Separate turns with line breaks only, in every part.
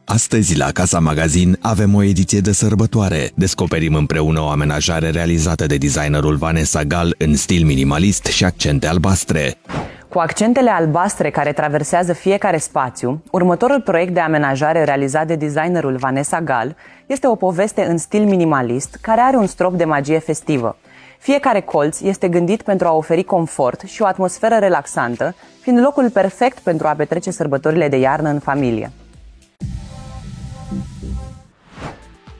Astăzi, la Casa Magazin, avem o ediție de sărbătoare. Descoperim împreună o amenajare realizată de designerul Vanessa Gal în stil minimalist și accente albastre.
Cu accentele albastre care traversează fiecare spațiu, următorul proiect de amenajare realizat de designerul Vanessa Gal este o poveste în stil minimalist care are un strop de magie festivă. Fiecare colț este gândit pentru a oferi confort și o atmosferă relaxantă, fiind locul perfect pentru a petrece sărbătorile de iarnă în familie.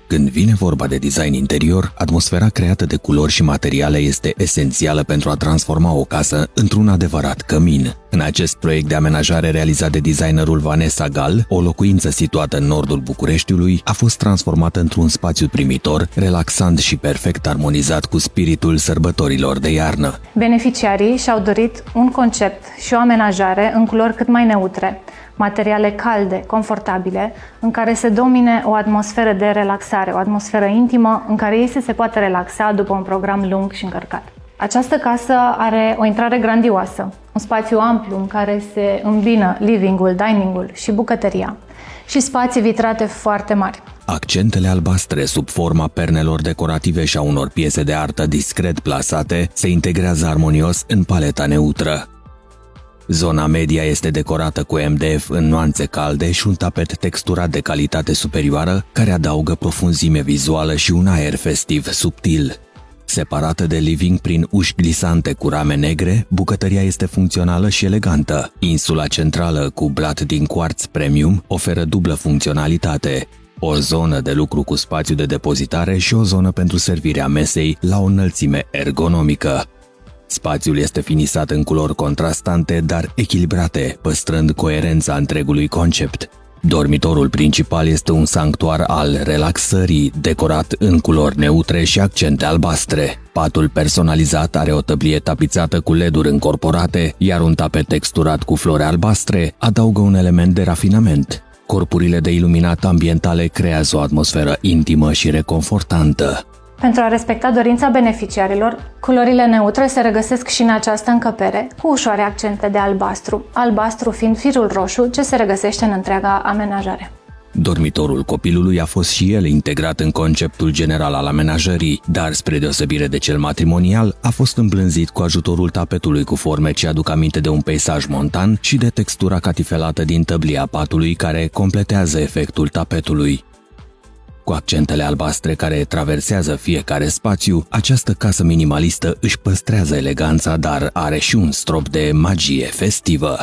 Când vine vorba de design interior, atmosfera creată de culori și materiale este esențială pentru a transforma o casă într-un adevărat cămin. În acest proiect de amenajare realizat de designerul Vanessa Gal, o locuință situată în nordul Bucureștiului a fost transformată într-un spațiu primitor, relaxant și perfect armonizat cu spiritul sărbătorilor de iarnă.
Beneficiarii și-au dorit un concept și o amenajare în culori cât mai neutre, materiale calde, confortabile, în care se domine o atmosferă de relaxare, o atmosferă intimă în care ei se poate relaxa după un program lung și încărcat. Această casă are o intrare grandioasă, un spațiu amplu în care se îmbină living-ul, dining-ul și bucătăria și spații vitrate foarte mari.
Accentele albastre sub forma pernelor decorative și a unor piese de artă discret plasate se integrează armonios în paleta neutră. Zona media este decorată cu MDF în nuanțe calde și un tapet texturat de calitate superioară care adaugă profunzime vizuală și un aer festiv subtil. Separată de living prin uși glisante cu rame negre, bucătăria este funcțională și elegantă. Insula centrală cu blat din cuarț premium oferă dublă funcționalitate. O zonă de lucru cu spațiu de depozitare și o zonă pentru servirea mesei la o înălțime ergonomică. Spațiul este finisat în culori contrastante, dar echilibrate, păstrând coerența întregului concept. Dormitorul principal este un sanctuar al relaxării, decorat în culori neutre și accente albastre. Patul personalizat are o tăblie tapițată cu LED-uri încorporate, iar un tapet texturat cu flori albastre adaugă un element de rafinament. Corpurile de iluminat ambientale creează o atmosferă intimă și reconfortantă.
Pentru a respecta dorința beneficiarilor, culorile neutre se regăsesc și în această încăpere, cu ușoare accente de albastru, albastru fiind firul roșu ce se regăsește în întreaga amenajare.
Dormitorul copilului a fost și el integrat în conceptul general al amenajării, dar spre deosebire de cel matrimonial, a fost îmblânzit cu ajutorul tapetului cu forme ce aduc aminte de un peisaj montan și de textura catifelată din tăblia patului care completează efectul tapetului. Cu accentele albastre care traversează fiecare spațiu, această casă minimalistă își păstrează eleganța, dar are și un strop de magie festivă.